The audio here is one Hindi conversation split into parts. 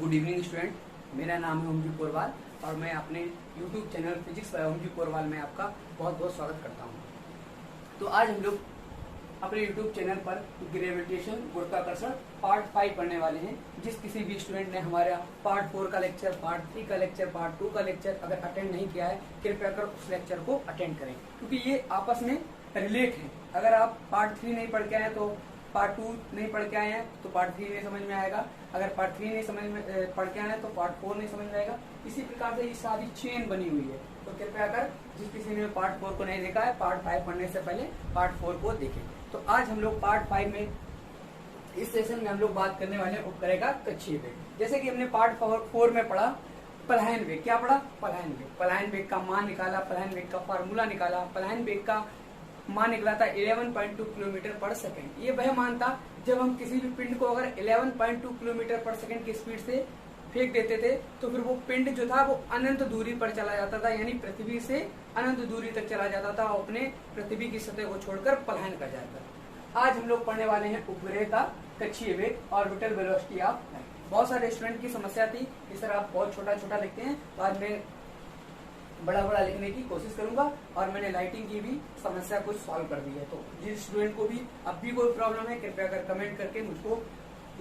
गुड इवनिंग स्टूडेंट, मेरा नाम है ओमजी पोरवाल और मैं अपने YouTube channel physics bye Omji Porwal में आपका बहुत बहुत स्वागत करता हूं। तो आज हम लोग अपने यूट्यूब चैनल पर ग्रेविटेशन गुरुत्वाकर्षण पार्ट 5 पढ़ने वाले हैं। जिस किसी भी स्टूडेंट ने हमारा पार्ट 4 का लेक्चर, पार्ट 3 का लेक्चर, पार्ट 2 का लेक्चर अगर अटेंड नहीं किया है, कृपया कर उस लेक्चर को अटेंड करें, क्योंकि ये आपस में रिलेट है। अगर आप पार्ट 3 नहीं पढ़ के आए तो पार्ट 2 नहीं पढ़ के आए हैं तो पार्ट 3 नहीं समझ में आएगा। अगर पार्ट 3 नहीं समझ में पढ़ के आए हैं तो पार्ट 4 नहीं समझ में आएगा। इसी प्रकार से ये सारी चेन बनी हुई है। तो कृपया कर जिस किसी ने पार्ट 4 को नहीं देखा है, पार्ट 5 पढ़ने से पहले पार्ट 4 को देखें। तो आज हम लोग पार्ट 5 में इस सेशन में हम लोग बात करने वाले हैं उपग्रह का कक्षीय वेग। जैसे कि हमने पार्ट 4 में पढ़ा पलायन वेग। क्या पढ़ा? पलायन वेग। पलायन वेग का मान निकाला, पलायन वेग का फार्मूला निकाला। पलायन वेग का मान निकला था 11.2 किलोमीटर पर सेकंड। ये वह मान था जब हम किसी भी पिंड को अगर 11.2 किलोमीटर पर सेकंड की स्पीड से फेंक देते थे तो फिर वो पिंड जो था वो अनंत दूरी पर चला जाता था, यानी पृथ्वी से अनंत दूरी तक चला जाता था और अपने पृथ्वी की सतह को छोड़कर पलायन कर जाता था। आज हम लोग पढ़ने वाले हैं उपग्रह का कक्षीय वेग, ऑर्बिटल वेलोसिटी ऑफ लाइट। बहुत सारे स्टूडेंट की समस्या थी कि सर आप बहुत छोटा छोटा लिखते हैं, तो आज मैं बड़ा बड़ा लिखने की कोशिश करूंगा और मैंने लाइटिंग की भी समस्या को सॉल्व कर दी है। तो जिस स्टूडेंट को भी अब भी कोई प्रॉब्लम है, कृपया कर कमेंट करके मुझको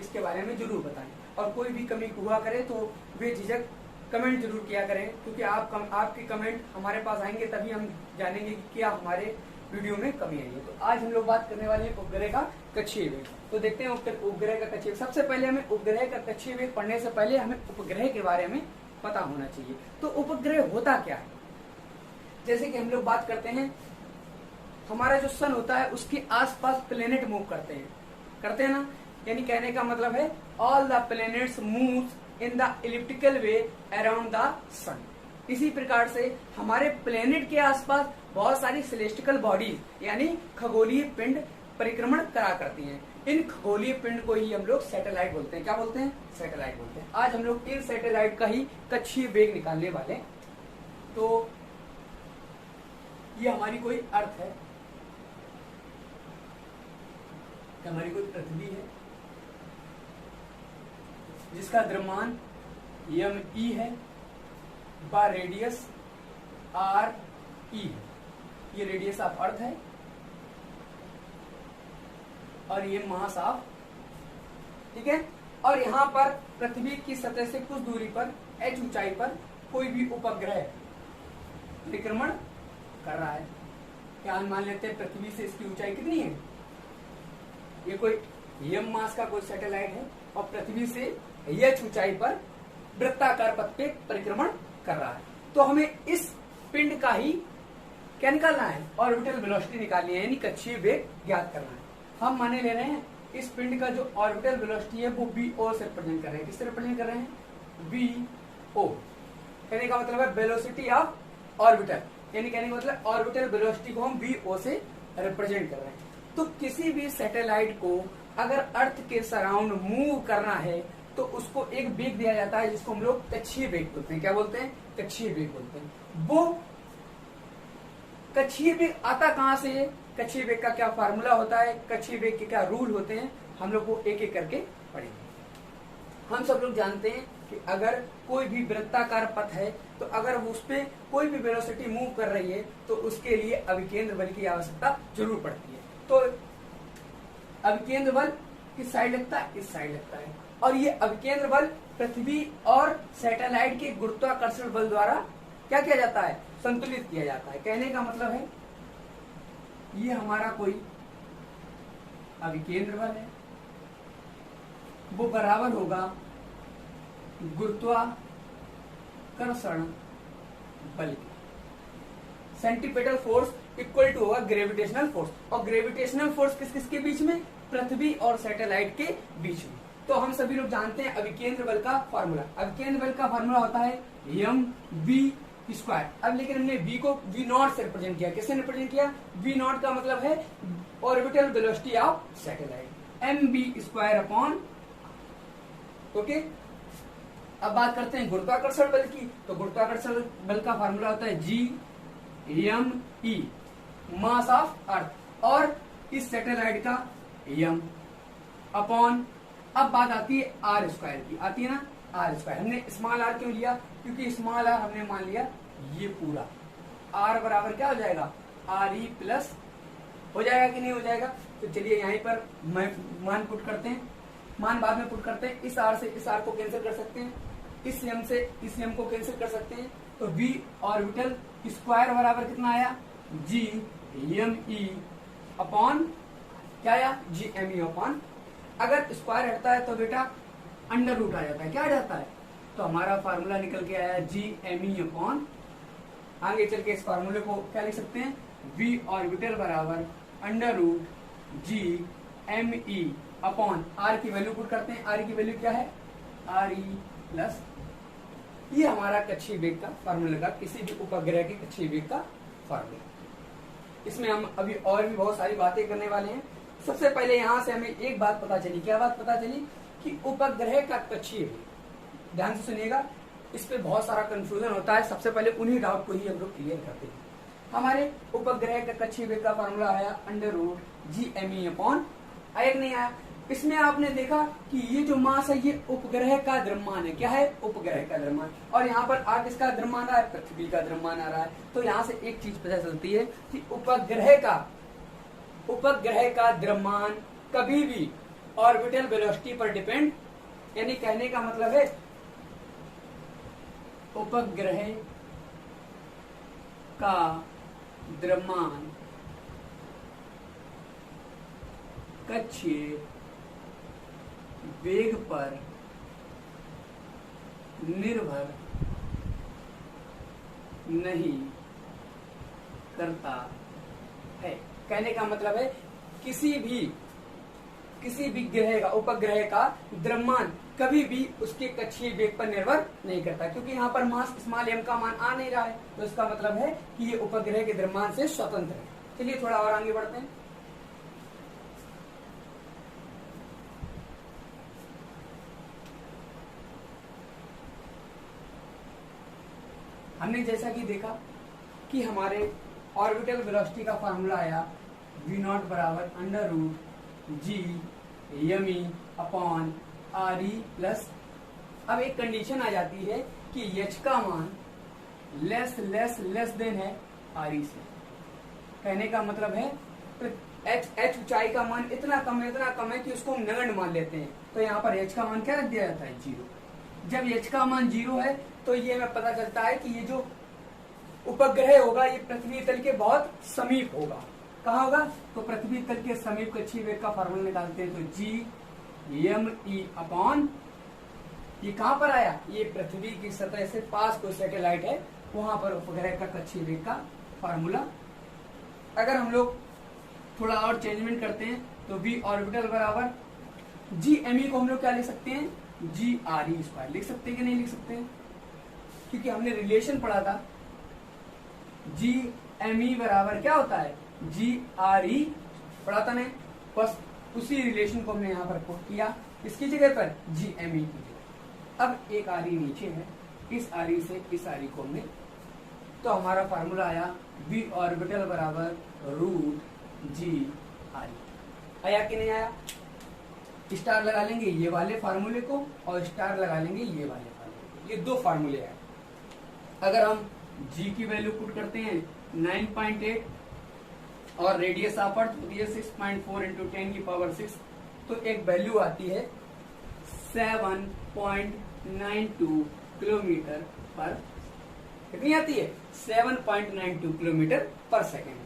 इसके बारे में जरूर बताएं। और कोई भी कमी हुआ करे तो वे झिझक कमेंट जरूर किया करें, क्योंकि आपके कमेंट हमारे पास आएंगे तभी हम जानेंगे कि क्या हमारे वीडियो में कमी आई है। तो आज हम लोग बात करने वाले हैं उपग्रह का कक्षीय वेग। तो देखते हैं उपग्रह का कक्षीय। सबसे पहले हमें उपग्रह का कक्षीय वेग पढ़ने से पहले हमें उपग्रह के बारे में पता होना चाहिए। तो उपग्रह होता क्या है? जैसे कि हम लोग बात करते हैं, हमारा जो सन होता है उसके आसपास प्लेनेट मूव करते हैं ना। यानी कहने का मतलब है all the planets move in the elliptical way around the sun. इसी प्रकार से हमारे प्लेनेट के आसपास बहुत सारी सेलेस्टिकल बॉडीज यानी खगोलीय पिंड परिक्रमण करा करती हैं। इन खगोलीय पिंड को ही हम लोग सैटेलाइट बोलते हैं। क्या बोलते हैं? सैटेलाइट बोलते हैं। आज हम लोग इन सैटेलाइट का ही कक्षीय वेग निकालने वाले। तो ये हमारी कोई अर्थ है, हमारी कोई पृथ्वी है जिसका द्रव्यमान m है, बा रेडियस RE है। ये रेडियस ऑफ अर्थ है और ये मास ऑफ, ठीक है। और यहाँ पर पृथ्वी की सतह से कुछ दूरी पर h ऊंचाई पर कोई भी उपग्रह परिक्रमण कर रहा है। क्या हम मान लेते हैं पृथ्वी से इसकी ऊंचाई कितनी है? ये कोई m मास का कोई सैटेलाइट है और पृथ्वी से h ऊंचाई पर वृत्ताकार पथ पे परिक्रमण कर रहा है। तो हमें इस पिंड का ही क्या निकालना है? ऑर्बिटल वेलोसिटी निकालनी है, यानी कक्षीय वेग ज्ञात करना है। हम माने ले रहे हैं इस पिंड का जो ऑर्बिटल वेलोसिटी है वो VO से रिप्रेजेंट कर रहे हैं। किससे रिप्रेजेंट कर रहे हैं? VO। कहने का मतलब है वेलोसिटी ऑफ ऑर्बिटल, यानी कहने का मतलब ऑर्बिटल वेलोसिटी को हम VO से रिप्रेजेंट कर रहे हैं। तो किसी भी सैटेलाइट को अगर अर्थ के सराउंड मूव करना है तो उसको एक वेग दिया जाता है जिसको हम लोग कक्षीय वेग बोलते हैं। क्या बोलते हैं? कक्षीय वेग बोलते हैं। वो कक्षीय वेग आता कहां से है? कक्षीय वेग का क्या फार्मूला होता है? कक्षीय वेग के क्या रूल होते हैं? हम लोग वो एक एक करके पढ़ेंगे। हम सब लोग जानते हैं कि अगर कोई भी वृत्ताकार पथ है तो अगर उस पे कोई भी वेलोसिटी मूव कर रही है तो उसके लिए अभिकेंद्र बल की आवश्यकता जरूर पड़ती है। तो अभिकेंद्र बल किस साइड लगता है? इस साइड लगता है। और ये अभिकेंद्र बल पृथ्वी और सैटेलाइट के गुरुत्वाकर्षण बल द्वारा क्या किया जाता है? संतुलित किया जाता है। कहने का मतलब है ये हमारा कोई अभिकेंद्र बल है, वो बराबर होगा गुरुत्वाकर्षण बल। सेंट्रीपेटल फोर्स इक्वल टू होगा ग्रेविटेशनल फोर्स। और ग्रेविटेशनल फोर्स किस किस के बीच में? पृथ्वी और सैटेलाइट के बीच में। तो हम सभी लोग जानते हैं अभिकेंद्र बल का फार्मूला। अभिकेंद्र बल का फार्मूला होता है mv²। अब लेकिन हमने v को v0 से रिप्रेजेंट किया। किससे रिप्रेजेंट किया? v0 का मतलब है orbital velocity of satellite, mv² upon. Okay, अब बात करते हैं गुरुत्वाकर्षण बल की। तो गुरुत्वाकर्षण बल का फार्मूला होता है G मास ऑफ अर्थ और इस सैटेलाइट का m अपॉन अब बात आती है r स्क्वायर की, आती है ना, आर स्क्वायर। हमने स्मॉल आर क्यों लिया? क्योंकि स्मॉल आर हमने मान लिया ये पूरा आर बराबर क्या हो जाएगा, आर ई प्लस, हो जाएगा कि नहीं हो जाएगा? तो चलिए यहीं पर मान पुट करते हैं, मान बाद में पुट करते हैं। इस आर से इस आर को कैंसिल कर सकते हैं, इस एम से इस एम को कैंसिल कर सकते हैं। तो v ऑर्बिटल स्क्वायर बराबर कितना आया, जी एम ई अपॉन क्या आया, जी एम ई अपॉन, अगर स्क्वायर हटता है तो बेटा अंडर रूट आ जाता है, क्या आ जाता है? तो हमारा फार्मूला निकल के आया जी एम ई अपॉन, आगे चल के इस फार्मूले को क्या लिख सकते हैं, v ऑर्बिटल बराबर under root G M E upon R की वैल्यू पुट करते हैं। आर की वैल्यू क्या है, आर ई प्लस, ये हमारा कक्षीय वेग का फार्मूला लगा, किसी भी उपग्रह के कक्षीय वेग का फार्मूला। इसमें हम अभी और भी बहुत सारी बातें करने वाले हैं। सबसे पहले यहाँ से हमें एक बात पता चली, क्या बात पता चली, कि उपग्रह का कक्षीय वेग, ध्यान से सुनिएगा, इस पे बहुत सारा कंफ्यूजन होता है। सबसे पहले उन्हीं डाउट को ही हम लोग क्लियर करते हैं। हमारे उपग्रह का कक्षीय वेग का फार्मूला आया under root G M E upon, आया कि नहीं आया? इसमें आपने देखा कि ये जो मास है ये उपग्रह का द्रव्यमान है, क्या है, उपग्रह का द्रव्यमान, और यहाँ पर आ किसका द्रव्यमान आ रहा है, पृथ्वी का द्रव्यमान आ रहा है। तो यहाँ से एक चीज पता चलती है कि उपग्रह का द्रव्यमान कभी भी ऑर्बिटल वेलोसिटी पर डिपेंड, यानी कहने का मतलब है उपग्रह का द्रव्यमान कक्षीय वेग पर निर्भर नहीं करता है। कहने का मतलब है किसी भी ग्रह का, उपग्रह का द्रव्यमान कभी भी उसके कक्षीय वेग पर निर्भर नहीं करता, क्योंकि यहाँ पर मास स्मॉल एम का मान आ नहीं रहा है, तो इसका मतलब है कि ये उपग्रह के द्रव्यमान से स्वतंत्र है। चलिए थोड़ा और आगे बढ़ते हैं। हमने जैसा कि देखा कि हमारे ऑर्बिटल वेलोसिटी का फार्मूला आया v नॉट बराबर under root G M E upon R E plus. अब एक कंडीशन आ जाती है कि h का मान लेस देन है आर ई से। कहने का मतलब है h ऊंचाई का मान इतना कम है कि उसको हम नगण्य मान लेते हैं। तो यहाँ पर h का मान क्या रख दिया जाता है, 0। जब h का मान 0 है तो ये हमें पता चलता है कि ये जो उपग्रह होगा ये पृथ्वी तल के बहुत समीप होगा। कहाँ होगा, तो पृथ्वी तल के समीप कक्षीय वेग का फार्मूला निकालते हैं, तो जी एम ई अपॉन, ये कहाँ पर आया, ये पृथ्वी की सतह से पास कोई सैटेलाइट है वहां पर उपग्रह का कक्षीय वेग का फार्मूला। अगर हम लोग थोड़ा और चेंजमेंट करते हैं तो v ऑर्बिटल बराबर जी एम ई को हम लोग क्या लिख सकते हैं, जी आर ई स्क्वायर लिख सकते हैं कि नहीं लिख सकते हैं? क्योंकि हमने रिलेशन पढ़ा था जी एम ई बराबर क्या होता है, जी आर ई पढ़ा था नहीं, बस उसी रिलेशन को हमने यहाँ पर पुट किया, इसकी जगह पर जी एम ई की जगह। अब एक आर ई नीचे है, इस आर ई से इस आर ई को हमने, तो हमारा फार्मूला आया v ऑर्बिटल बराबर रूट जी आर ई। आया कि नहीं आया? स्टार लगा लेंगे ये वाले फार्मूले को और स्टार लगा लेंगे ये वाले फार्मूले, ये दो फार्मूले हैं। अगर हम g की वैल्यू पुट करते हैं 9.8 और रेडियस ऑफ अर्थ होती है 6.4 इंटू 10 की पावर 6, तो एक वैल्यू आती है 7.92 किलोमीटर पर, कितनी आती है, 7.92 किलोमीटर पर सेकेंड।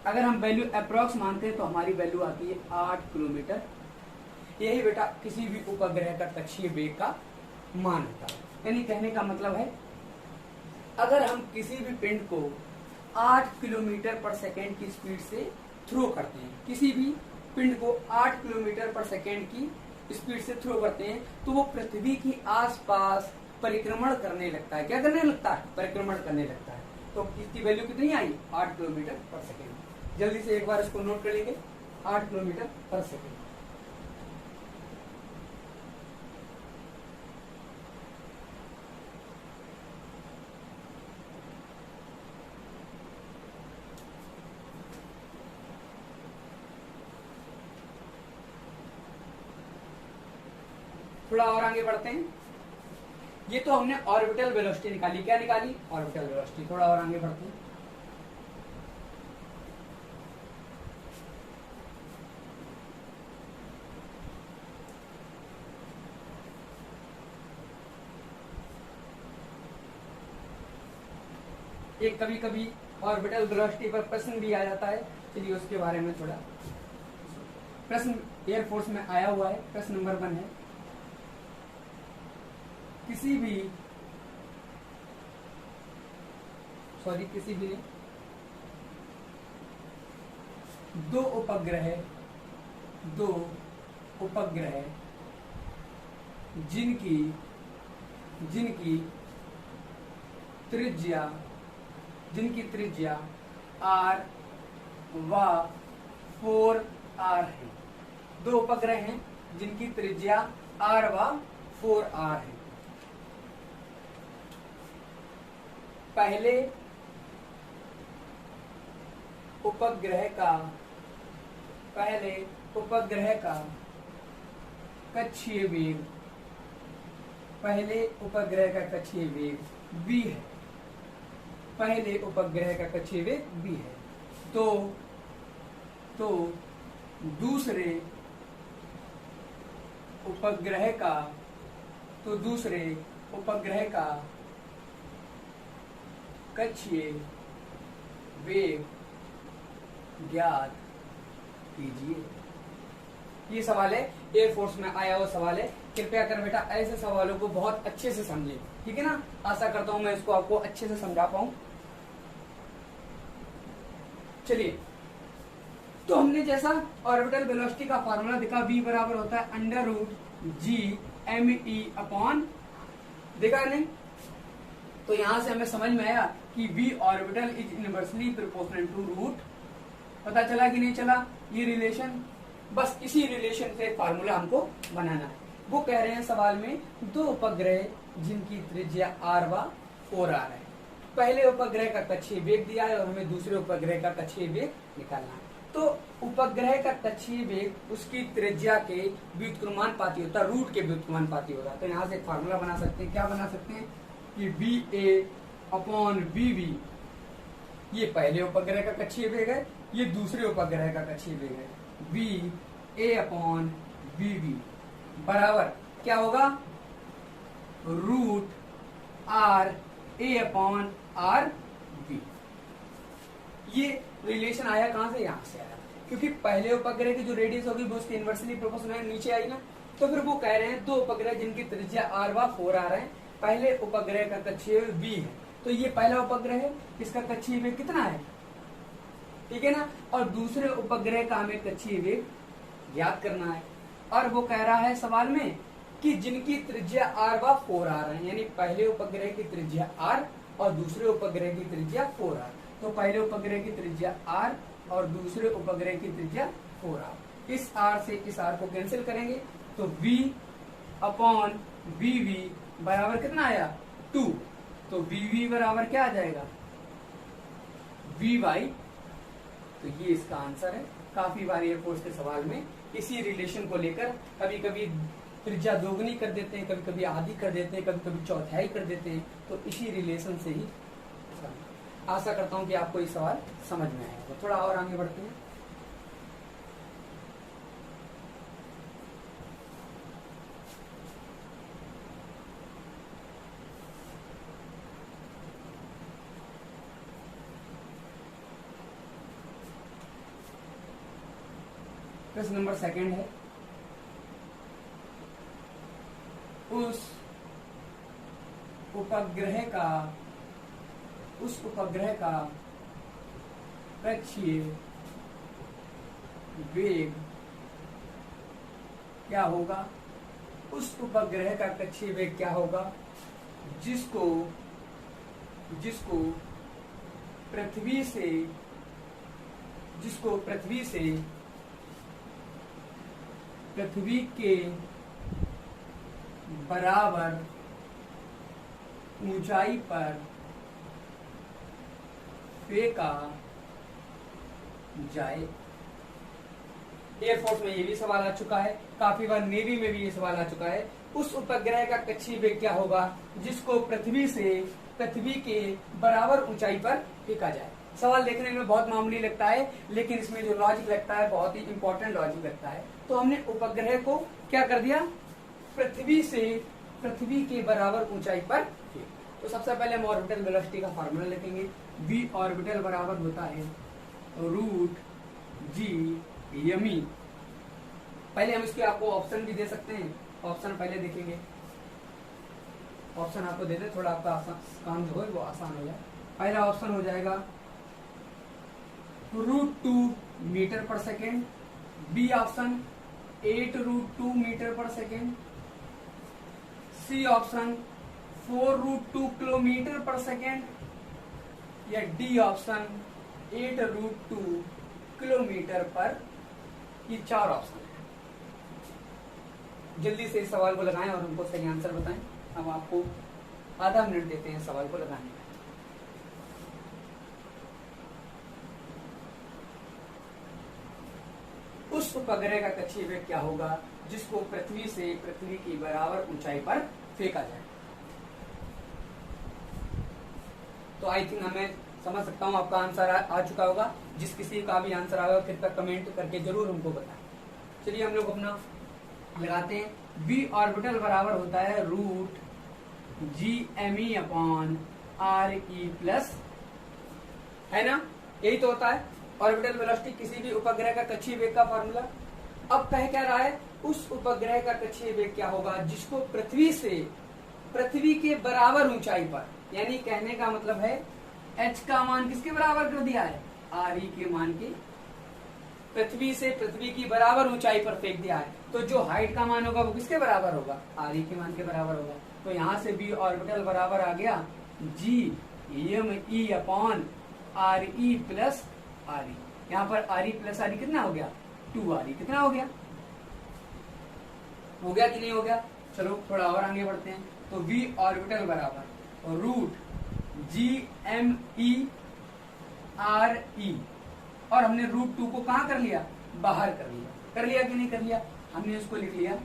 अगर हम वैल्यू अप्रोक्स मानते हैं तो हमारी वैल्यू आती है 8 किलोमीटर। यही बेटा किसी भी उपग्रह का कक्षीय वेग का मान होता है। यानी कहने का मतलब है अगर हम किसी भी पिंड को 8 किलोमीटर पर सेकेंड की स्पीड से थ्रो करते हैं, किसी भी पिंड को 8 किलोमीटर पर सेकेंड की स्पीड से थ्रो करते हैं, तो वो पृथ्वी की आसपास परिक्रमण करने लगता है। क्या करने लगता है, परिक्रमण करने लगता है। तो इसकी वैल्यू कितनी आई, 8 किलोमीटर पर सेकेंड। जल्दी से एक बार इसको नोट कर लेंगे, 8 किलोमीटर पर सेकेंड। थोड़ा और आगे बढ़ते हैं। ये तो हमने ऑर्बिटल वेलोसिटी निकाली, क्या निकाली? Orbital velocity. थोड़ा और आगे बढ़ते हैं। एक कभी कभी ऑर्बिटल वेलोसिटी पर प्रश्न भी आ जाता है, चलिए उसके बारे में थोड़ा। प्रश्न एयरफोर्स में आया हुआ है। प्रश्न नंबर 1 है, किसी भी ने दो उपग्रह जिनकी त्रिज्या r व 4r है। दो उपग्रह हैं जिनकी त्रिज्या r व 4r है। पहले उपग्रह का कक्षीय वेग v है। पहले उपग्रह का कक्षीय वेग v है। तो दूसरे उपग्रह का कक्षीय वेग ज्ञात कीजिए। ये सवाल है, एयरफोर्स में आया हुआ सवाल है। कृपया कर बेटा ऐसे सवालों को बहुत अच्छे से समझें, ठीक है ना। आशा करता हूं मैं इसको आपको अच्छे से समझा पाऊं। चलिए, तो हमने जैसा ऑर्बिटल वेलोसिटी का फार्मूला देखा, v बराबर होता है √g_me/, देखा नहीं? तो यहां से हमें समझ में आया कि v orbital is inversely proportional to root. पता चला कि नहीं चला ये रिलेशन? बस इसी रिलेशन से फार्मूला हमको बनाना है। वो कह रहे हैं सवाल में, दो उपग्रह जिनकी त्रिज्या r व 4r है। पहले उपग्रह का कक्षीय वेग दिया है और हमें दूसरे उपग्रह का कक्षीय वेग निकालना है। तो उपग्रह का कक्षीय वेग उसकी त्रिज्या के व्युत्क्रमानुपाती होता है, रूट के व्युत्क्रमानुपाती होता है। तो यहाँ से एक फार्मूला बना सकते हैं। क्या बना सकते हैं कि VA/VV, ये पहले उपग्रह का कक्षीय वेग है, ये दूसरे उपग्रह का कक्षीय वेग है। VA/VV बराबर क्या होगा? √RA/RV। ये रिलेशन आया कहां से? यहां से आया, क्योंकि पहले उपग्रह की जो रेडियस होगी वो उसके इनवर्सली प्रोपोर्शनल नीचे आई ना। तो फिर वो कह रहे हैं दो उपग्रह जिनकी त्रिज्या r व 4r है, पहले उपग्रह का कक्षीय वेग v है। तो ये पहला उपग्रह है, इसका कक्षीय वेग कितना है, ठीक है ना। और दूसरे उपग्रह का हमें कक्षीय वेग ज्ञात करना है। और वो कह रहा है सवाल में कि जिनकी त्रिज्या r व 4r है, यानी पहले उपग्रह की त्रिज्या r और दूसरे उपग्रह की त्रिज्या 4r। तो पहले उपग्रह की त्रिज्या r और दूसरे उपग्रह की त्रिज्या 4r। इस r से इस r को कैंसिल करेंगे तो V/VV बराबर कितना आया? 2। तो VV बराबर क्या आ जाएगा? V/। तो ये इसका आंसर है। काफी बार एयरफोर्स के सवाल में इसी रिलेशन को लेकर कभी कभी त्रिज्या दोगुनी कर देते हैं, कभी कभी आधी कर देते हैं, कभी कभी चौथाई कर देते हैं। तो इसी रिलेशन से ही आशा करता हूं कि आपको ये सवाल समझ में आएगा। तो थोड़ा और आगे बढ़ते हैं। प्रश्न नंबर 2 है, उस उपग्रह का कक्षीय वेग क्या होगा? उस उपग्रह का कक्षीय वेग क्या होगा जिसको पृथ्वी के बराबर ऊंचाई पर फेंका जाए। एयरफोर्स में ये भी सवाल आ चुका है, काफी बार नेवी में भी ये सवाल आ चुका है। उस उपग्रह का कक्षीय वेग क्या होगा जिसको पृथ्वी के बराबर ऊंचाई पर फेंका जाए। सवाल देखने में बहुत मामूली लगता है, लेकिन इसमें जो लॉजिक लगता है बहुत ही इंपॉर्टेंट लॉजिक लगता है। तो हमने उपग्रह को क्या कर दिया, पृथ्वी के बराबर ऊंचाई पर फेंक। तो सबसे पहले हम ऑर्बिटल वेलोसिटी का फार्मूला लिखेंगे। v ऑर्बिटल बराबर होता है √g_m_e। पहले हम इसके आपको ऑप्शन भी दे सकते हैं, ऑप्शन पहले देखेंगे। ऑप्शन आपको दे दे, थोड़ा आपका काम जो है वो आसान हो जाए। पहला ऑप्शन हो जाएगा √2 मीटर पर सेकेंड, बी ऑप्शन 8√2 मीटर पर सेकेंड, सी ऑप्शन 4√2 किलोमीटर पर सेकेंड, या डी ऑप्शन 8√2 किलोमीटर पर। ये 4 ऑप्शन है। जल्दी से इस सवाल को लगाएं और हमको सही आंसर बताएं। हम आपको आधा मिनट देते हैं सवाल को लगाने में। उस उपग्रह का कक्षीय वेग क्या होगा जिसको पृथ्वी की बराबर ऊंचाई पर फेंका जाए। तो आई थिंक हमें समझ सकता हूं आपका आंसर आ चुका होगा। जिस किसी का भी आंसर आएगा कृपया कमेंट करके जरूर हमको बताएं। चलिए हम लोग अपना लगाते हैं। v ऑर्बिटल बराबर होता है √g_me/re प्लस, है ना, यही तो होता है ऑर्बिटल वेलोसिटी किसी भी उपग्रह का कक्षीय वेग का फॉर्मूला। अब कह क्या रहा है, उस उपग्रह का कक्षीय वेग क्या होगा जिसको पृथ्वी के बराबर ऊंचाई पर, यानी कहने का मतलब है h का मान किसके बराबर कर दिया है, re के मान के पृथ्वी की बराबर ऊंचाई पर फेंक दिया है। तो जो हाइट का मान होगा वो किसके बराबर होगा, re के मान के बराबर होगा। तो यहाँ से v ऑर्बिटल बराबर आ गया g_me/re प्लस re। यहाँ पर re प्लस re कितना हो गया, 2re। कितना हो गया कि नहीं हो गया। चलो थोड़ा और आगे बढ़ते हैं। तो v ऑर्बिटल बराबर √g_me/re, और हमने √2 को कहाँ कर लिया, बाहर कर लिया कि नहीं कर लिया। हमने उसको लिख लिया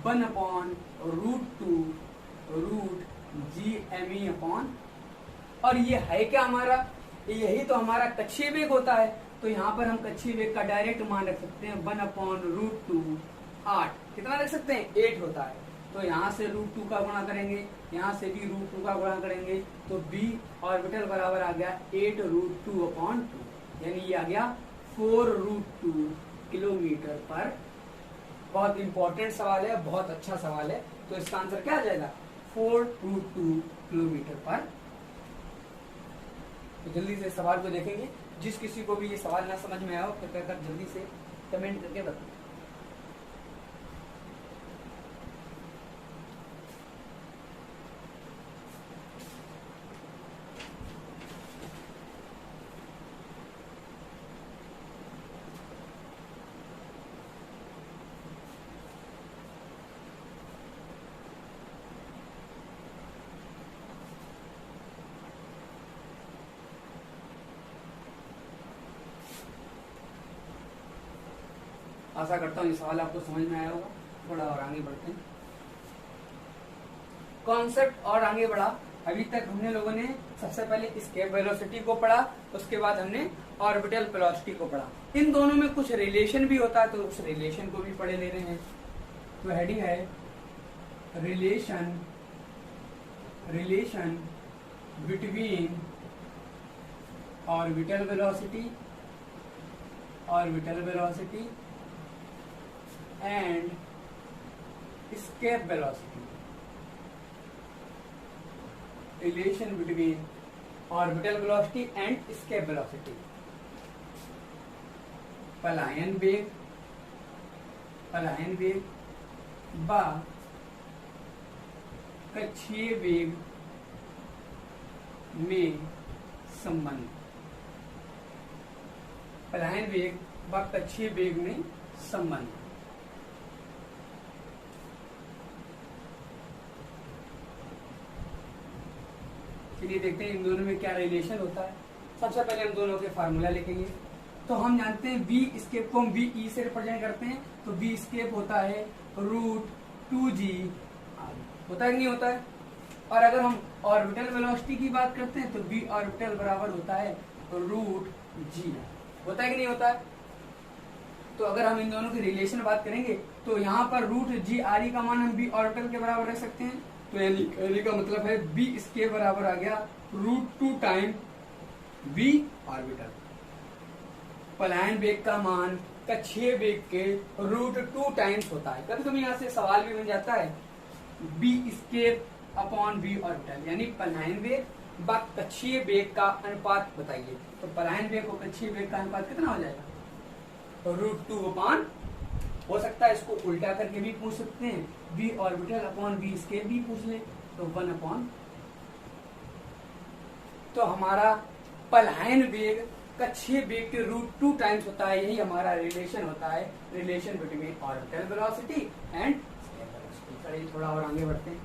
1/√2√g_me/, और ये है क्या हमारा, यही तो हमारा कक्षीय वेग होता है। तो यहाँ पर हम कक्षीय वेग का डायरेक्ट मान रख सकते हैं 1/√2, 8। कितना रख सकते हैं, 8 होता है। तो यहाँ से √2 का गुणा करेंगे, यहाँ से भी √2 का गुणा करेंगे, तो b ऑर्बिटल बराबर आ गया 8√2/2, यानी ये आ गया 4√2 किलोमीटर पर। बहुत इंपॉर्टेंट सवाल है, बहुत अच्छा सवाल है। तो इसका आंसर क्या आ जाएगा, 4√2 किलोमीटर पर। तो जल्दी से सवाल को देखेंगे। जिस किसी को भी ये सवाल ना समझ में आया हो कृपया कर जल्दी से कमेंट करके बताएं। आशा करता हूँ ये सवाल आपको समझ में आया होगा। थोड़ा और आगे बढ़ते हैं। कॉन्सेप्ट और आगे बढ़ा। अभी तक हमने लोगों ने सबसे पहले एस्केप वेलोसिटी को पढ़ा, उसके बाद हमने ऑर्बिटल वेलोसिटी को पढ़ा। इन दोनों में कुछ रिलेशन भी होता है, तो उस रिलेशन को भी पढ़े ले रहे हैं। तो हेडिंग है relation between orbital velocity and escape velocity. Relation between orbital velocity and escape velocity. पलायन वेग व कक्षीय वेग में संबंध। पलायन वेग व कक्षीय वेग में संबंध। चलिए देखते हैं इन दोनों में क्या रिलेशन होता है। सबसे पहले हम दोनों के फार्मूला लिखेंगे। तो हम जानते हैं v स्केप को हम v e से रिप्रेजेंट करते हैं, तो v स्केप होता है √2g होता है कि नहीं होता है। और अगर हम ऑर्बिटल वेलोसिटी की बात करते हैं तो v ऑर्बिटल बराबर होता है √g होता है कि नहीं होता है। तो अगर हम इन दोनों की रिलेशन बात करेंगे तो यहाँ पर √g का मान हम v ऑर्बिटल के बराबर रख सकते हैं। तो यानी कहने का मतलब है v इसके बराबर आ गया √2 टाइम v ऑर्बिटल। पलायन वेग का मान कक्षीय वेग के √2 टाइम्स होता है। कभी कभी यहाँ से सवाल भी बन जाता है v escape upon v orbital, यानी पलायन वेग व कक्षीय वेग का अनुपात बताइए। तो पलायन वेग और कक्षीय वेग का अनुपात कितना हो जाएगा? √2 अपॉन, हो सकता है इसको उल्टा करके भी पूछ सकते हैं, v orbital upon v escape भी पूछ ले तो 1 अपॉन। तो हमारा पलायन वेग कक्षीय वेग के √2 टाइम्स होता है। यही हमारा रिलेशन होता है, relation between orbital velocity and escape velocity. चलिए थोड़ा और आगे बढ़ते हैं।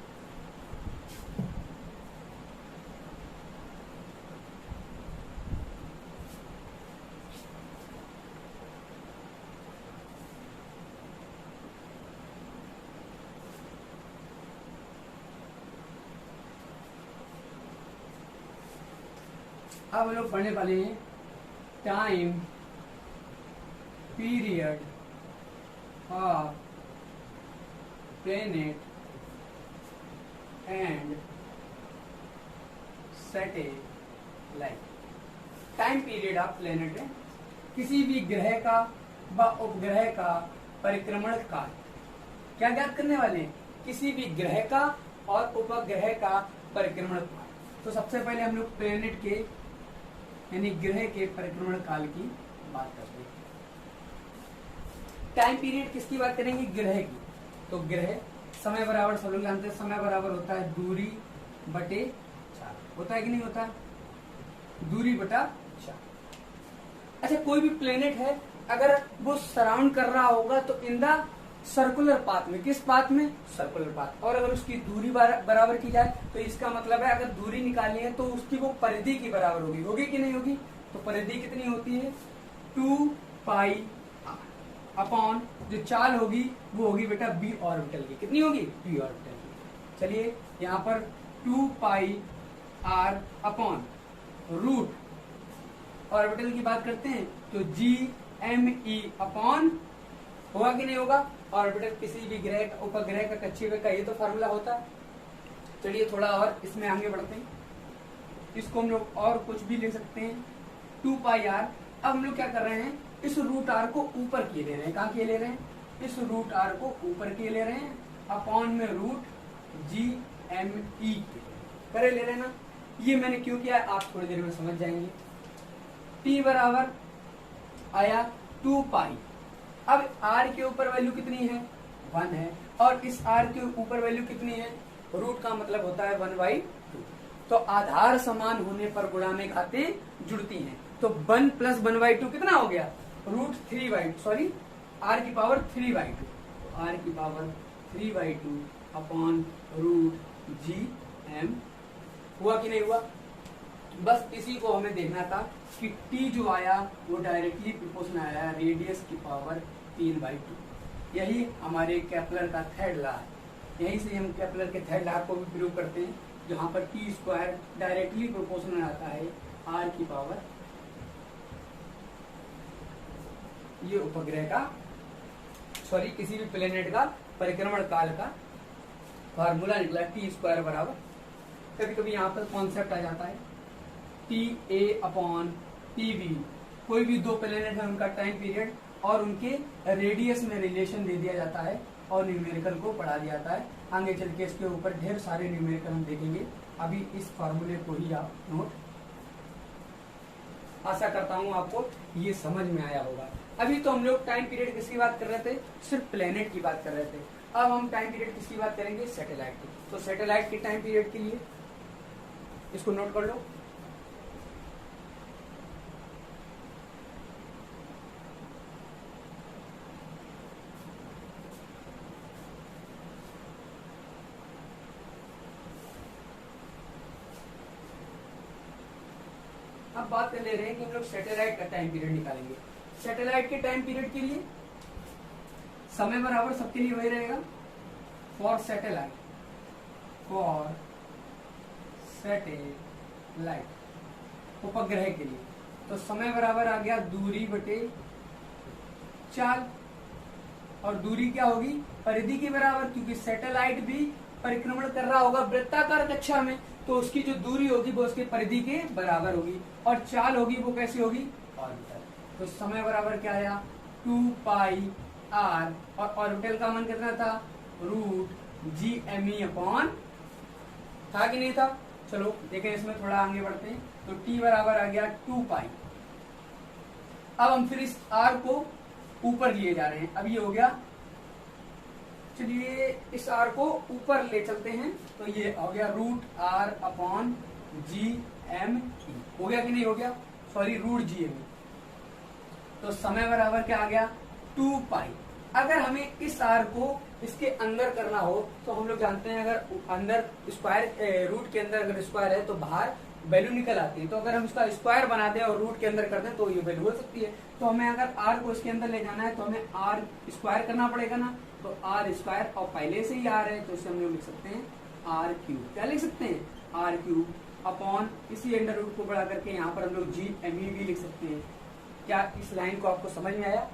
अब हम लोग पढ़ने वाले हैं time period of planet and satellite. Time period of planet है किसी भी ग्रह का व उपग्रह का परिक्रमण काल। क्या ज्ञात करने वाले हैं? किसी भी ग्रह का और उपग्रह का परिक्रमण काल। तो सबसे पहले हम लोग प्लेनेट के यानी ग्रह के परिक्रमण काल की बात करते हैं। टाइम पीरियड किसकी बात करेंगे? ग्रह की। तो ग्रह समय बराबर, सब लोग जानते हैं समय बराबर होता है दूरी बटे 4। होता है कि नहीं होता है? दूरी बटा 4। अच्छा, कोई भी प्लेनेट है अगर वो सराउंड कर रहा होगा तो इन द सर्कुलर पाथ में, किस पाथ में? Circular path. और अगर उसकी दूरी बराबर की जाए तो इसका मतलब है अगर दूरी निकालनी है तो उसकी वो परिधि की बराबर होगी। होगी कि नहीं होगी? तो परिधि कितनी होती है? 2πr अपॉन जो चाल होगी वो होगी बेटा b ऑर्बिटल की। कितनी होगी? b ऑर्बिटल की। चलिए यहाँ पर 2πr अपॉन रूट ऑर्बिटल की बात करते हैं तो gme अपॉन, होगा कि नहीं होगा? ऑर्बिटल किसी भी ग्रह उपग्रह का कक्षीय वेग का ये तो फार्मूला होता है। चलिए थोड़ा और इसमें आगे बढ़ते हैं। इसको हम लोग और कुछ भी ले सकते हैं 2πr। अब हम लोग क्या कर रहे हैं? इस रूट आर को ऊपर किए ले रहे हैं। कहाँ किए ले रहे हैं? इस रूट आर को ऊपर किए ले रहे हैं, अपॉन में रूट gme करे ले रहे हैं ना। ये मैंने क्यों किया है आप थोड़ी देर में समझ जाएंगे। t बराबर आया 2π। अब r के ऊपर वैल्यू कितनी है? 1 है। और इस r के ऊपर वैल्यू कितनी है? रूट का मतलब होता है 1/2। तो आधार समान होने पर गुणा में घातें जुड़ती हैं। तो 1 + 1/2 कितना हो गया? √3/2, सॉरी r की पावर 3/2। तो r की पावर 3/2 अपॉन रूट gm। हुआ कि नहीं हुआ? बस इसी को हमें देखना था कि t जो आया वो डायरेक्टली प्रोपोर्शनल आया रेडियस की पावर 3/2। यही हमारे केपलर का थर्ड लॉ है। यहीं से हम केपलर के थर्ड लॉ को भी प्रूव करते हैं, जहां पर t² डायरेक्टली प्रोपोर्शनल आता है r की पावर, ये उपग्रह का, सॉरी किसी भी प्लेनेट का परिक्रमण काल का फार्मूला निकला t² बराबर। कभी कभी यहाँ पर कॉन्सेप्ट आ जाता है TA/TV। कोई भी दो प्लेनेट है उनका टाइम पीरियड और उनके रेडियस में रिलेशन दे दिया जाता है और न्यूमेरिकल को पढ़ा दिया जाता है। आगे चल के इसके ऊपर ढेर सारे न्यूमेरिकल हम देखेंगे। अभी इस फार्मूले को ही आप नोट, आशा करता हूँ आपको ये समझ में आया होगा। अभी तो हम लोग टाइम पीरियड किसकी बात कर रहे थे? सिर्फ प्लेनेट की बात कर रहे थे। अब हम टाइम पीरियड किसकी बात करेंगे? सैटेलाइट की। तो सैटेलाइट के टाइम पीरियड के लिए इसको नोट कर लो। अब बात कर ले रहे हैं कि हम लोग सैटेलाइट का टाइम पीरियड निकालेंगे। सैटेलाइट के टाइम पीरियड के लिए समय बराबर सबके लिए वही रहेगा, फॉर सैटेलाइट, फॉर सैटेलाइट उपग्रह के लिए। तो समय बराबर आ गया दूरी बटे चाल, और दूरी क्या होगी, परिधि के बराबर, क्योंकि सैटेलाइट भी परिक्रमण कर रहा होगा वृत्ताकार कक्षा में, तो उसकी जो दूरी होगी वो उसके परिधि के बराबर होगी, और चाल होगी वो कैसी होगी, ऑर्बिटल। तो समय बराबर क्या आया, 2 पाई आर, और ऑर्बिटल का मान कितना था, √GME अपॉन, था कि नहीं था। चलो देखें, इसमें थोड़ा आगे बढ़ते हैं। तो t बराबर आ गया 2 पाई। अब हम फिर इस r को ऊपर लिए जा रहे हैं। अब ये हो गया, चलिए इस r को ऊपर ले चलते हैं, तो ये हो गया √R अपॉन GME, हो गया कि नहीं हो गया, सॉरी √GME। तो समय बराबर क्या आ गया, 2 पाई। अगर हमें इस r को इसके अंदर करना हो तो हम लोग जानते हैं, अगर अंदर स्क्वायर, रूट के अंदर अगर स्क्वायर है तो बाहर वैल्यू निकल आती है। तो अगर हम इसका स्क्वायर बना दें और रूट के अंदर कर दें तो ये वैल्यू हो सकती है। तो हमें अगर r को इसके अंदर ले जाना है तो हमें r स्क्वायर करना पड़ेगा ना, तो r स्क्वायर, और पहले से ही r है तो इसे हम लोग लिख सकते हैं r³। क्या लिख सकते हैं, r³ अपॉन इसी अंडर रूट को बढ़ा करके यहाँ पर हम लोग GME भी लिख सकते हैं। क्या इस लाइन को आपको समझ में आया।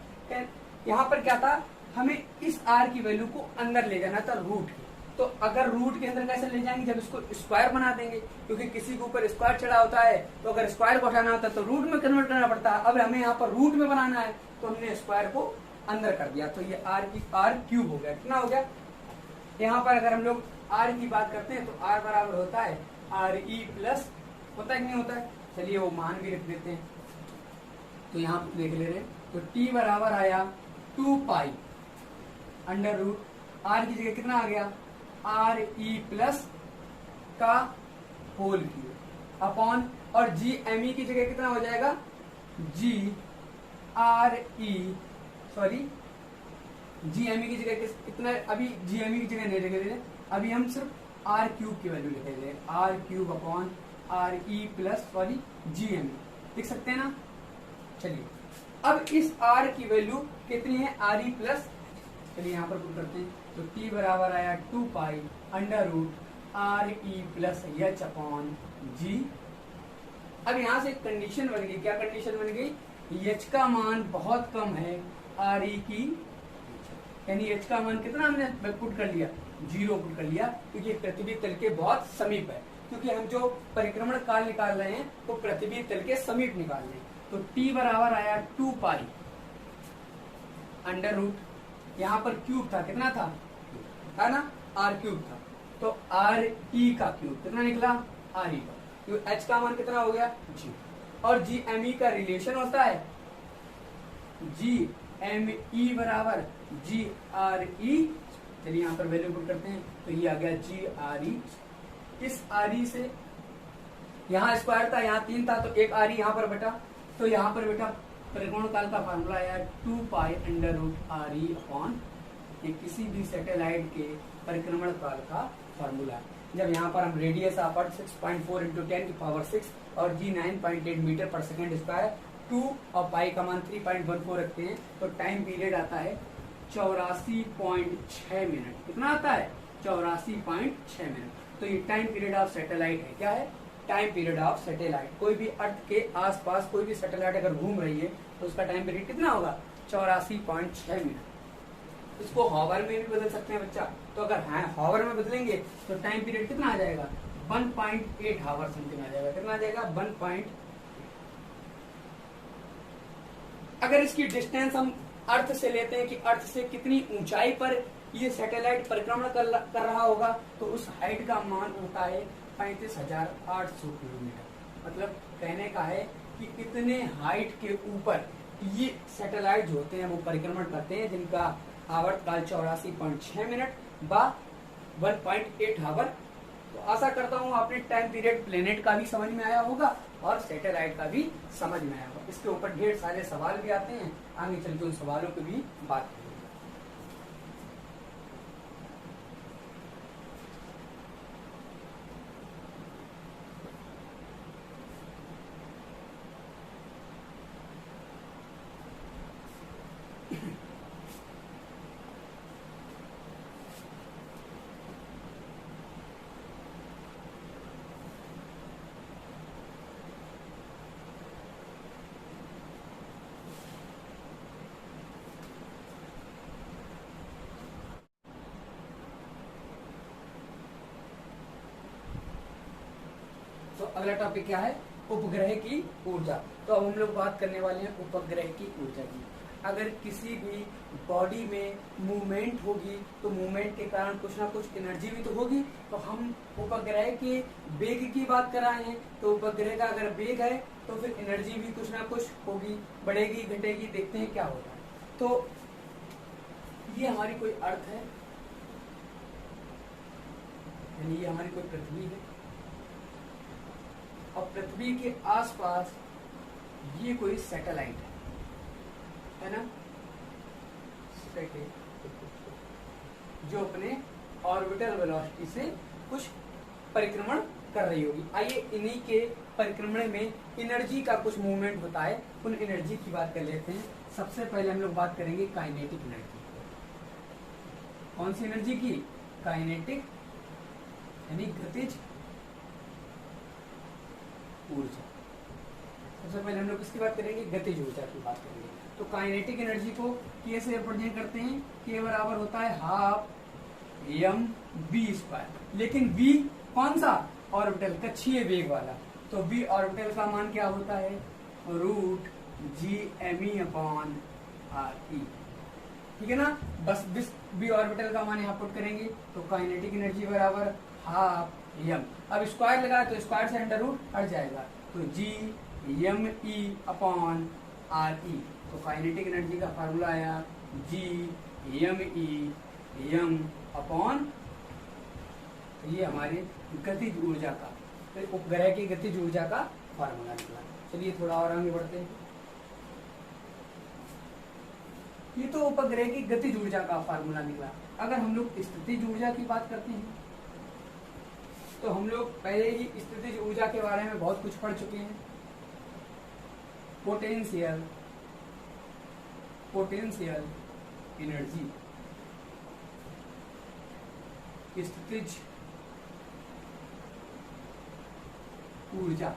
यहाँ पर क्या था, हमें इस r की वैल्यू को अंदर ले जाना था रूट के। तो अगर रूट के अंदर कैसे ले जाएंगे, जब इसको स्क्वायर बना देंगे, क्योंकि किसी के ऊपर स्क्वायर चढ़ा होता है तो अगर स्क्वायर को हटाना होता है तो रूट में कन्वर्ट करना पड़ता है। अब हमें यहाँ पर रूट में बनाना है तो हमने स्क्वायर को अंदर कर दिया, तो ये r³ हो गया। कितना हो गया, यहाँ पर अगर हम लोग r की बात करते हैं तो r बराबर होता है RE प्लस, होता है कि नहीं होता है, चलिए वो मान भी रख देते हैं। तो यहाँ पर देख ले रहे हैं, तो t बराबर आया 2 पाई अंडर रूट, r की जगह कितना आ गया, RE प्लस का होल क्यूब अपॉन, और GME की जगह कितना हो जाएगा, GME की जगह कितना, अभी GME की जगह नहीं लिख रहे, अभी हम सिर्फ r³ की वैल्यू लिख रहे हैं, r³ upon RE plus GME लिख सकते हैं ना। चलिए अब इस r की वैल्यू कितनी है, RE प्लस, चलिए यहाँ पर पुट करते हैं। तो t बराबर आया 2 pi under root RE plus H upon G। अब यहाँ से कंडीशन बन गई, क्या कंडीशन बन गई, H का मान बहुत कम है RE की, यानी H का मान कितना हमने पुट कर लिया, 0 पुट कर लिया, क्योंकि पृथ्वी तल के बहुत समीप है। क्योंकि हम जो परिक्रमण काल निकाल रहे हैं वो पृथ्वी तल के समीप निकाल रहे हैं। तो t बराबर आया 2 पाई अंडर रूट, यहाँ पर क्यूब था, कितना था ना, r³ था, तो RE का क्यूब कितना निकला, RE का, तो H का मान कितना हो गया, G, और GME का रिलेशन होता है GME बराबर GRE। चलिए यहाँ पर वैल्यू पुट करते हैं, तो ये आ गया GRE। इस RE से यहाँ स्क्वायर था, यहाँ 3 था, तो एक RE यहाँ पर बेटा, तो यहाँ पर बेटा परिक्रमण काल का फार्मूला आया 2 pi under root RE upon, ये किसी भी सैटेलाइट के परिक्रमण काल का फार्मूला है। जब यहाँ पर हम रेडियस ऑफ अर्थ 6.4 × 10⁶ और G 9.8 मीटर पर सेकेंड स्क्वायर, 2 और पाई का मान 3.14 रखते हैं, तो टाइम पीरियड आता है 84.6 मिनट। कितना आता है, 84.6 मिनट। तो ये टाइम पीरियड ऑफ सैटेलाइट है। क्या है, टाइम पीरियड ऑफ सैटेलाइट। कोई भी अर्थ के आसपास कोई भी सैटेलाइट अगर घूम रही है तो उसका टाइम पीरियड कितना होगा, 84.6 मिनट। इसको हॉवर में भी बदल सकते हैं बच्चा, तो अगर हॉवर में बदलेंगे तो टाइम पीरियड कितना आ जाएगा, 1.8 हावर समथिंग आ जाएगा। कितना आ जाएगा, 1. अगर इसकी डिस्टेंस हम अर्थ से लेते हैं कि अर्थ से कितनी ऊंचाई पर ये सैटेलाइट परिक्रमण कर रहा होगा, तो उस हाइट का मान होता है 35,800 किलोमीटर। मतलब कहने का है कि इतने हाइट के ऊपर ये सैटेलाइट जो होते हैं वो परिक्रमण करते हैं, जिनका आवर्तकाल 84.6 मिनट बा 1.8 हावर। तो आशा करता हूँ आपने टाइम पीरियड प्लेनेट का भी समझ में आया होगा और सैटेलाइट का भी समझ में आया होगा। इसके ऊपर ढेर सारे सवाल भी आते हैं, आगे चल के उन सवालों की भी बात करेंगे। अगला टॉपिक क्या है, उपग्रह की ऊर्जा। तो अब हम लोग बात करने वाले हैं उपग्रह की ऊर्जा की। अगर किसी भी बॉडी में मूवमेंट होगी तो मूवमेंट के कारण कुछ ना कुछ एनर्जी भी तो होगी। तो हम उपग्रह के वेग की बात कर रहे हैं, तो उपग्रह का अगर वेग है तो फिर एनर्जी भी कुछ ना कुछ होगी, बढ़ेगी घटेगी, देखते हैं क्या होता है। तो ये हमारी कोई अर्थ है, यानी ये हमारी कोई पृथ्वी है, और पृथ्वी के आसपास ये कोई सैटेलाइट है ना, जो अपने ऑर्बिटल वेलोसिटी से कुछ परिक्रमण कर रही होगी। आइए इन्हीं के परिक्रमण में एनर्जी का कुछ मूवमेंट होता है, उन एनर्जी की बात कर लेते हैं। सबसे पहले हम लोग बात करेंगे काइनेटिक एनर्जी। कौन सी एनर्जी की? काइनेटिक यानी गतिज ऊर्जा। सबसे पहले हम लोग किसकी बात करेंगे? गतिज ऊर्जा की बात करेंगे। तो काइनेटिक एनर्जी को के से रिप्रेजेंट करते हैं, के बराबर होता है हाफ एम बी स्क्वायर। लेकिन बी कौन सा? ऑर्बिटल, कक्षीय वेग वाला। तो बी ऑर्बिटल का मान क्या होता है? Root G M E upon R E. ठीक है ना, बस बी ऑर्बिटल का मान यहाँ पुट करेंगे तो काइनेटिक एनर्जी बराबर हाफ एम। अब स्क्वायर लगाए तो स्क्वायर से अंडर रूट हट जाएगा, तो G M E upon R E. तो काइनेटिक एनर्जी का फार्मूला आया G M E M upon, ये हमारे गतिज ऊर्जा का, तो उपग्रह की गतिज ऊर्जा का फार्मूला निकला। चलिए थोड़ा और आगे बढ़ते हैं। ये तो उपग्रह की गतिज ऊर्जा का फार्मूला निकला। अगर हम लोग स्थितिज ऊर्जा की बात करते हैं तो हम लोग पहले ही स्थितिज ऊर्जा के बारे में बहुत कुछ पढ़ चुके हैं। पोटेंशियल एनर्जी, स्थितिज ऊर्जा।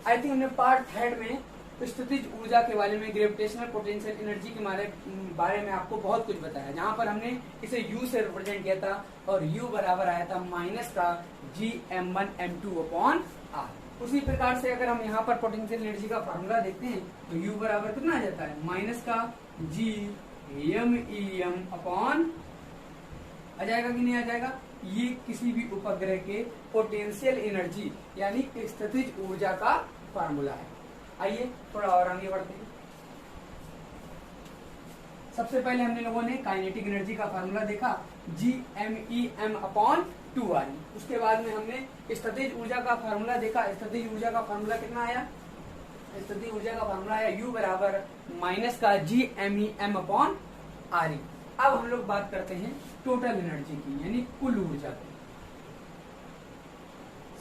आई थिंक हमने पार्ट 3 में स्थितिज ऊर्जा के बारे में, ग्रेविटेशनल पोटेंशियल एनर्जी के बारे में आपको बहुत कुछ बताया, जहां पर हमने इसे U से रिप्रेजेंट किया था और U बराबर आया था माइनस का Gm1m2 अपॉन R। उसी प्रकार से अगर हम यहाँ पर पोटेंशियल एनर्जी का फार्मूला देखते हैं तो U बराबर कितना आ जाता है? माइनस का Gm अपॉन, आ जाएगा कि नहीं आ जाएगा? ये किसी भी उपग्रह के पोटेंशियल एनर्जी यानी स्थितिज ऊर्जा का फार्मूला है। आइए थोड़ा और आगे बढ़ते हैं। सबसे पहले हमने लोगों ने काइनेटिक एनर्जी का फार्मूला देखा, Gm अपॉन 2R। उसके बाद में हमने स्थितिज ऊर्जा का फार्मूला देखा। स्थितिज ऊर्जा का फार्मूला कितना आया? स्थितिज ऊर्जा का फार्मूला आया U बराबर माइनस का Gm अपॉन R। अब हम लोग बात करते हैं टोटल एनर्जी की, यानी कुल ऊर्जा की।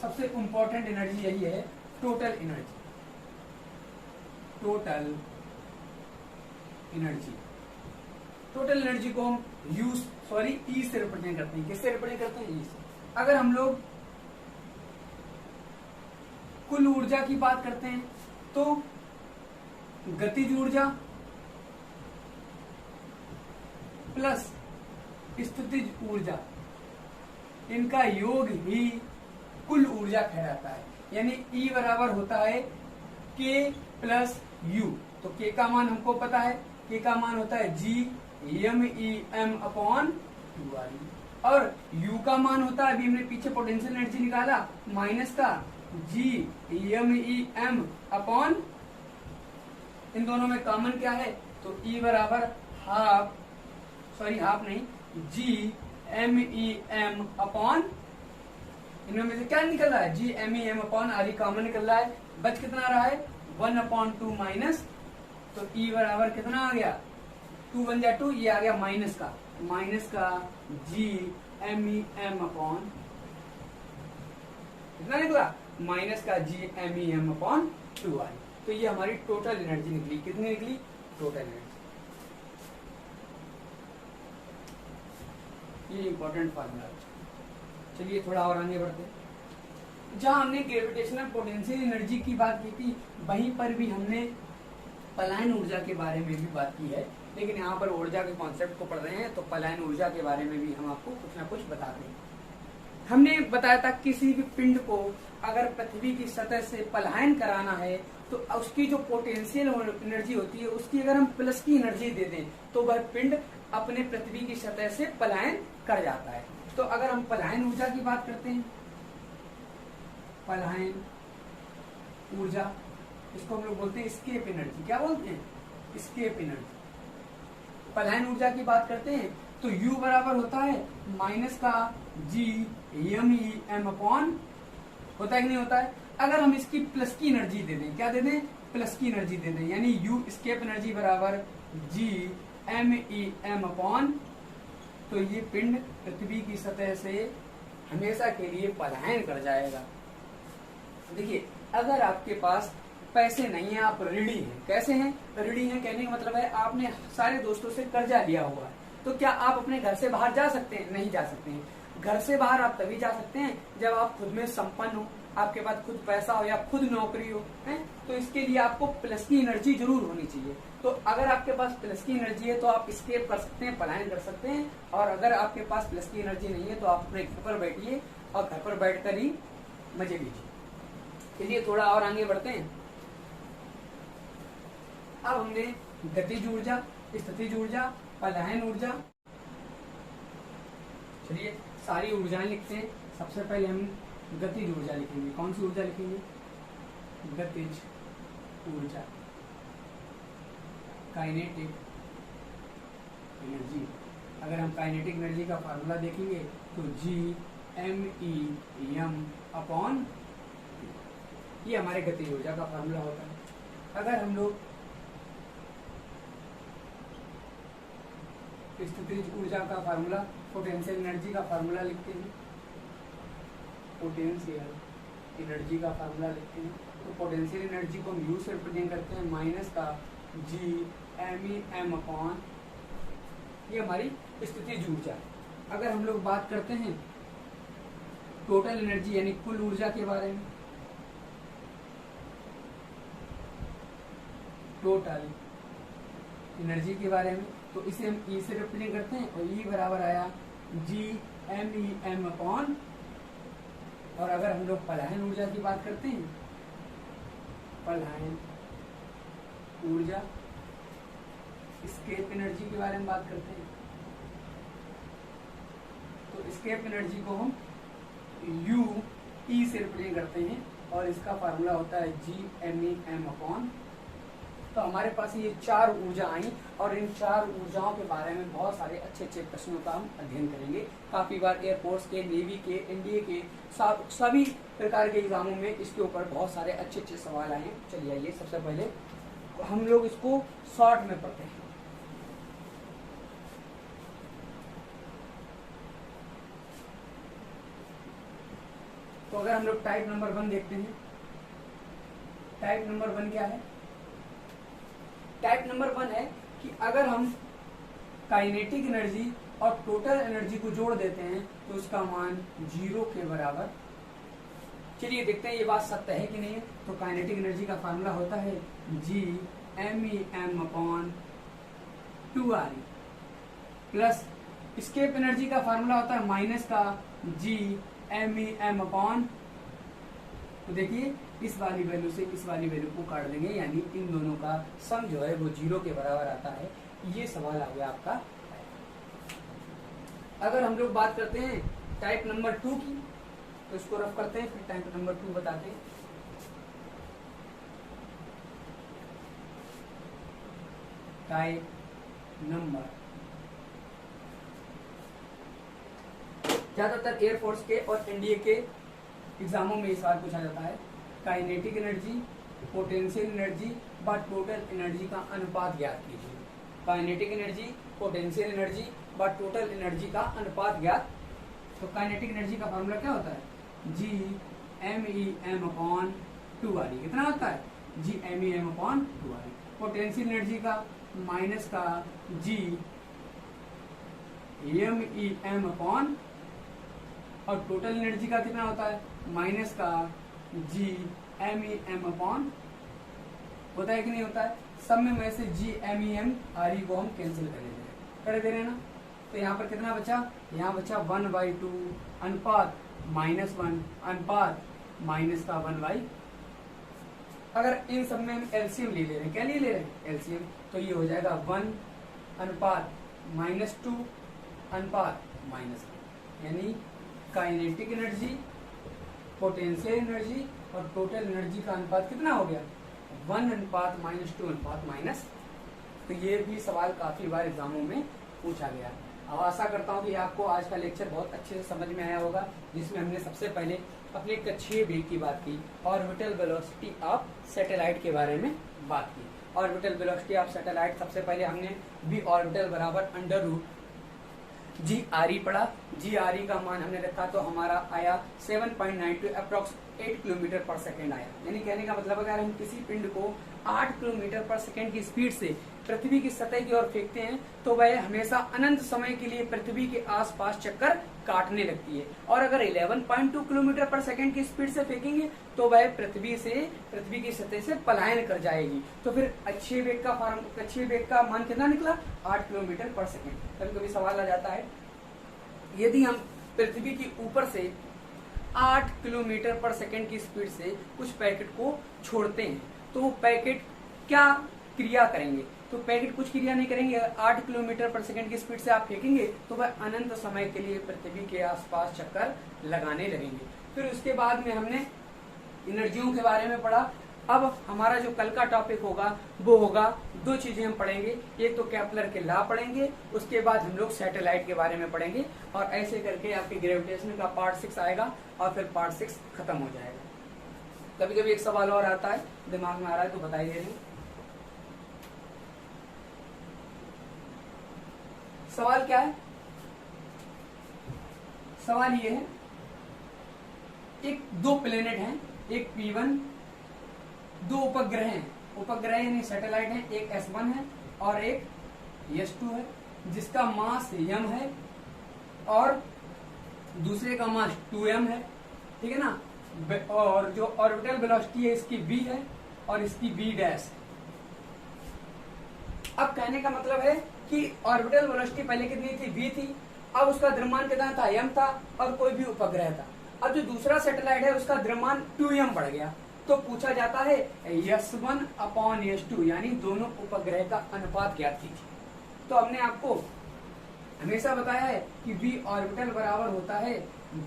सबसे इंपॉर्टेंट एनर्जी यही है, टोटल एनर्जी। टोटल एनर्जी को हम ई से रिप्रेजेंट करते हैं। किससे रिप्रेजेंट करते हैं? ई से। अगर हम लोग कुल ऊर्जा की बात करते हैं तो गतिज ऊर्जा प्लस स्थितिज ऊर्जा, इनका योग ही कुल ऊर्जा कहलाता है। यानी E बराबर होता है K प्लस U। तो K का मान हमको पता है, K का मान होता है Gm अपॉन 2R। और U का मान होता है, अभी हमने पीछे पोटेंशियल एनर्जी निकाला, माइनस का Gm अपॉन, इन दोनों में कॉमन क्या है? तो E बराबर हाफ नहीं, Gm अपॉन, इनमें से क्या निकल रहा है? Gm अपॉन R कॉमन निकल रहा है। बच कितना रहा है? 1/2 माइनस, तो E बराबर कितना आ गया? 2 बन जाए 2, ये आ गया माइनस का Gm अपॉन, कितना निकला? माइनस का Gm अपॉन 2R। तो ये हमारी टोटल एनर्जी निकली। कितनी निकली? Total energy. ये इंपॉर्टेंट फार्मूला है। चलिए थोड़ा और आगे बढ़ते हैं। जहां हमने ग्रेविटेशनल पोटेंशियल एनर्जी की बात की थी, वहीं पर भी हमने पलायन ऊर्जा के बारे में भी बात की है। लेकिन यहाँ पर ऊर्जा के कॉन्सेप्ट को पढ़ रहे हैं तो पलायन ऊर्जा के बारे में भी हम आपको कुछ ना कुछ बताते हैं। हमने बताया था किसी भी पिंड को अगर पृथ्वी की सतह से पलायन कराना है तो उसकी जो पोटेंशियल एनर्जी होती है उसकी अगर हम प्लस की एनर्जी दे दें तो वह पिंड अपने पृथ्वी की सतह से पलायन कर जाता है। तो अगर हम पलायन ऊर्जा की बात करते हैं, पलायन ऊर्जा, इसको हम लोग बोलते हैं स्केप एनर्जी। क्या बोलते हैं? Escape energy. पलायन ऊर्जा की बात करते हैं तो U बराबर होता है माइनस का G(m)(E)m अपॉन, होता है कि नहीं होता है? अगर हम इसकी प्लस की एनर्जी दे दें, क्या दे दें? प्लस की एनर्जी दे दें, यानी U स्केप एनर्जी बराबर G(m)(E)m अपॉन, तो ये पिंड पृथ्वी की सतह से हमेशा के लिए पलायन कर जाएगा। देखिए, अगर आपके पास पैसे नहीं है, आप ऋणी हैं। कैसे हैं? ऋणी हैं कहने का मतलब है आपने सारे दोस्तों से कर्जा लिया हुआ है। तो क्या आप अपने घर से बाहर जा सकते हैं? नहीं जा सकते हैं। घर से बाहर आप तभी जा सकते हैं जब आप खुद में संपन्न हो, आपके पास खुद पैसा हो या खुद नौकरी हो, है? तो इसके लिए आपको प्लस की एनर्जी जरूर होनी चाहिए। तो अगर आपके पास प्लस की एनर्जी है तो आप स्केप कर सकते हैं, पलायन कर सकते हैं। और अगर आपके पास प्लस की एनर्जी नहीं है तो आप अपने घर पर बैठिए और घर पर बैठकर ही मजे लीजिए। चलिए थोड़ा और आगे बढ़ते हैं। अब हमने गतिज ऊर्जा, स्थितिज ऊर्जा, पलायन ऊर्जा, चलिए सारी ऊर्जाएं लिखते हैं। सबसे पहले हम गतिज ऊर्जा लिखेंगे। कौन सी ऊर्जा लिखेंगे? गतिज ऊर्जा, काइनेटिक एनर्जी। अगर हम काइनेटिक एनर्जी का फार्मूला देखेंगे तो G(m)(E)m अपॉन, ये हमारे गतिज ऊर्जा का फार्मूला होता है। अगर हम लोग स्थितिज ऊर्जा का फार्मूला, पोटेंशियल एनर्जी का फार्मूला लिखते हैं, पोटेंशियल एनर्जी का फार्मूला लिखते हैं, तो पोटेंशियल एनर्जी को हम U से रिप्रेजेंट करते हैं, माइनस का G(m)(E)m अपॉन, ये हमारी स्थितिज ऊर्जा। अगर हम लोग बात करते हैं टोटल एनर्जी यानी कुल ऊर्जा के बारे में, टोटल एनर्जी के बारे में, तो इसे हम E से रिप्रेजेंट करते हैं और E बराबर आया G(m)(E)m अपॉन। और अगर हम लोग पलायन ऊर्जा की बात करते हैं, पलायन ऊर्जा, स्केप एनर्जी के बारे में बात करते हैं, तो स्केप एनर्जी को हम E से रिप्रेजेंट करते हैं और इसका फार्मूला होता है G(m)(E)m अपॉन। तो हमारे पास ये चार ऊर्जा आई और इन चार ऊर्जाओं के बारे में बहुत सारे अच्छे अच्छे प्रश्नों का हम अध्ययन करेंगे। काफी बार एयरफोर्स के, नेवी के, एनडीए के सभी प्रकार के एग्जामों में इसके ऊपर बहुत सारे अच्छे अच्छे सवाल आए हैं। चलिए आइए सबसे पहले हम लोग इसको शॉर्ट में पढ़ते हैं। तो अगर हम लोग टाइप नंबर 1 देखते हैं, टाइप नंबर 1 क्या है? टाइप नंबर 1 है कि अगर हम काइनेटिक एनर्जी और टोटल एनर्जी को जोड़ देते हैं तो उसका मान 0 के बराबर। चलिए देखते हैं ये बात सत्य है कि नहीं है। तो काइनेटिक एनर्जी का फार्मूला होता है G(m)(E)m upon 2RE plus escape energy का फार्मूला होता है माइनस का G(m)(E)m अपॉन, तो देखिए इस वाली वैल्यू से इस वाली वैल्यू को काट देंगे, यानी इन दोनों का सम जो है वो 0 के बराबर आता है। ये सवाल आ गया आपका। अगर हम लोग बात करते हैं टाइप नंबर 2 की, तो इसको रफ करते हैं फिर टाइप नंबर 2 बताते हैं। टाइप नंबर, ज्यादातर एयरफोर्स के और एनडीए के एग्जामों में ये सवाल पूछा जाता है, काइनेटिक एनर्जी, पोटेंशियल एनर्जी व टोटल एनर्जी का अनुपात ज्ञात कीजिए। काइनेटिक एनर्जी, पोटेंशियल एनर्जी व टोटल एनर्जी का अनुपात ज्ञात। तो काइनेटिक एनर्जी का फार्मूला क्या होता है? G(m)(E)m upon 2RE। कितना होता है? G(m)(E)m upon 2RE। Potential energy का माइनस का G(m)(E)m अपॉन, और टोटल एनर्जी का कितना होता है? माइनस का G(m)(E)m अपॉन, होता है कि नहीं होता है? सब में से G(m)(E)m RE को हम कैंसिल कर दे रहे हैं ना। तो यहाँ पर कितना बचा? यहाँ बचा 1/2 अनुपात -1 अनुपात माइनस का 1/। अगर इन सब में हम एलसीएम ले रहे हैं, क्या ले रहे हैं एलसीएम, तो ये हो जाएगा 1 अनुपात -2 अनुपात -1, यानी काइनेटिक एनर्जी, पोटेंशियल एनर्जी और टोटल एनर्जी का अनुपात कितना हो गया 1 अनुपात -2 अनुपात -। तो ये भी सवाल काफी बार एग्जामों में पूछा गया। अब आशा करता हूँ कि आपको आज का लेक्चर बहुत अच्छे से समझ में आया होगा, जिसमें हमने सबसे पहले अपने कक्षीय वेग की बात की, ऑर्बिटल वेलोसिटी ऑफ सैटेलाइट के बारे में बात की। ऑर्बिटल वेलोसिटी ऑफ सैटेलाइट सबसे पहले हमने v ऑर्बिटल बराबर √GRE पढ़ा। GRE का मान हमने रखा तो हमारा आया 7.92 अप्रोक्स 8 किलोमीटर पर सेकेंड आया। यानी कहने का मतलब अगर हम किसी पिंड को 8 किलोमीटर पर सेकेंड की स्पीड से पृथ्वी की सतह की ओर फेंकते हैं तो वह हमेशा अनंत समय के लिए पृथ्वी के आसपास चक्कर काटने लगती है। और अगर 11.2 किलोमीटर पर सेकेंड की स्पीड से फेंकेंगे तो वह पृथ्वी की सतह से पलायन कर जाएगी। तो फिर कक्षीय वेग का मान कितना निकला 8 किलोमीटर पर सेकेंड। कभी कभी सवाल आ जाता है, यदि हम पृथ्वी की ऊपर से 8 किलोमीटर पर सेकेंड की स्पीड से कुछ पैकेट को छोड़ते हैं तो वो पैकेट क्या क्रिया करेंगे, तो पैकेट कुछ क्रिया नहीं करेंगे। 8 किलोमीटर पर सेकंड की स्पीड से आप फेंकेंगे तो वह अनंत समय के लिए पृथ्वी के आसपास चक्कर लगाने लगेंगे। फिर उसके बाद में हमने एनर्जियों के बारे में पढ़ा। अब हमारा जो कल का टॉपिक होगा वो होगा, 2 चीजें हम पढ़ेंगे, एक तो केपलर के लॉ पढ़ेंगे, उसके बाद हम लोग सैटेलाइट के बारे में पढ़ेंगे, और ऐसे करके आपके ग्रेविटेशन का पार्ट 6 आएगा और फिर पार्ट 6 खत्म हो जाएगा। कभी कभी एक सवाल और आता है, दिमाग में आ रहा है तो बताइए दे रही। सवाल क्या है, सवाल ये है, एक 2 प्लेनेट हैं, एक P1, 2 उपग्रह हैं, उपग्रह यानी सैटेलाइट हैं, एक S1 है और एक S2 है, जिसका मास m है और दूसरे का मास 2m है, ठीक है ना। और जो ऑर्बिटल वेलोसिटी है इसकी v है और इसकी v डैश। अब कहने का मतलब है कि ऑर्बिटल वेलोसिटी पहले कितनी थी v थी, अब उसका द्रव्यमान कितना था m था और कोई भी उपग्रह था। अब जो दूसरा सैटेलाइट है उसका द्रव्यमान 2m बढ़ गया, तो पूछा जाता है S1/S2 यानी दोनों उपग्रह का अनुपात ज्ञात कीजिए। तो हमने आपको हमेशा बताया है कि v ऑर्बिटल बराबर होता है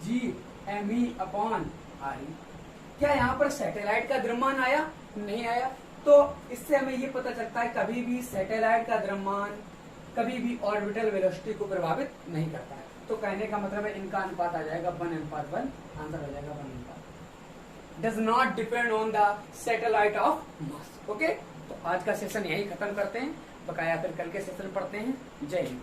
Gme/re। क्या यहाँ पर सैटेलाइट का द्रव्यमान आया? नहीं आया। तो इससे हमें ये पता चलता है कभी भी सैटेलाइट का द्रव्यमान कभी भी ऑर्बिटल वेलोसिटी को प्रभावित नहीं करता है। तो कहने का मतलब है इनका अनुपात आ जाएगा 1:1, आंसर हो जाएगा 1:1। Does not depend on the satellite of mass. Okay, तो आज का सेशन यही खत्म करते हैं, बकाया फिर कल के सेशन पढ़ते हैं। जय हिंद।